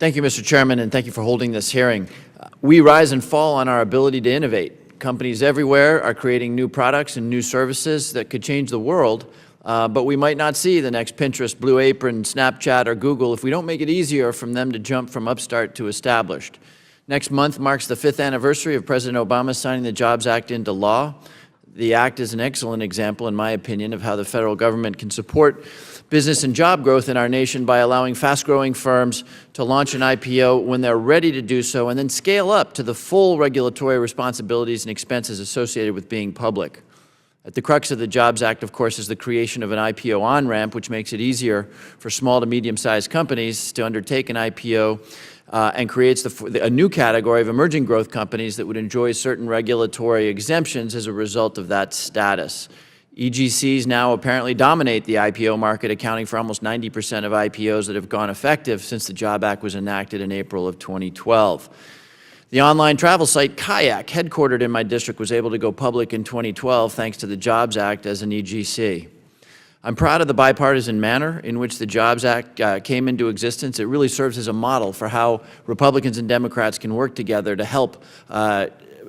Thank you, Mr. Chairman, and thank you for holding this hearing. We rise and fall on our ability to innovate. Companies everywhere are creating new products and new services that could change the world, but we might not see the next Pinterest, Blue Apron, Snapchat, or Google if we don't make it easier for them to jump from upstart to established. Next month marks the 5th anniversary of President Obama signing the Jobs Act into law. The act is an excellent example, in my opinion, of how the federal government can support business and job growth in our nation by allowing fast-growing firms to launch an IPO when they're ready to do so and then scale up to the full regulatory responsibilities and expenses associated with being public. At the crux of the Jobs Act, of course, is the creation of an IPO on-ramp, which makes it easier for small to medium-sized companies to undertake an IPO and creates a new category of emerging growth companies that would enjoy certain regulatory exemptions as a result of that status. EGCs now apparently dominate the IPO market, accounting for almost 90% of IPOs that have gone effective since the Jobs Act was enacted in April of 2012. The online travel site Kayak, headquartered in my district, was able to go public in 2012 thanks to the Jobs Act as an EGC. I'm proud of the bipartisan manner in which the Jobs Act came into existence. It really serves as a model for how Republicans and Democrats can work together to help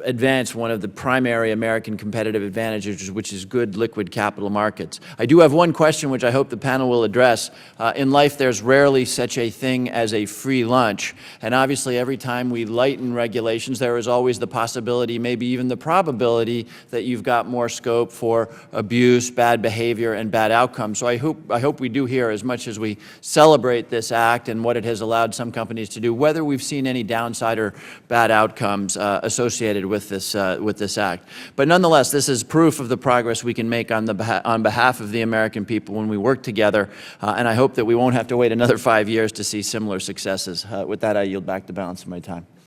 advance one of the primary American competitive advantages, which is good liquid capital markets. I do have one question which I hope the panel will address. In life, there's rarely such a thing as a free lunch, and obviously every time we lighten regulations, there is always the possibility, maybe even the probability, that you've got more scope for abuse, bad behavior, and bad outcomes. So I hope we do here, as much as we celebrate this act and what it has allowed some companies to do, whether we've seen any downside or bad outcomes associated with this act. But nonetheless, this is proof of the progress we can make on behalf of the American people when we work together, and I hope that we won't have to wait another 5 years to see similar successes. With that, I yield back the balance of my time.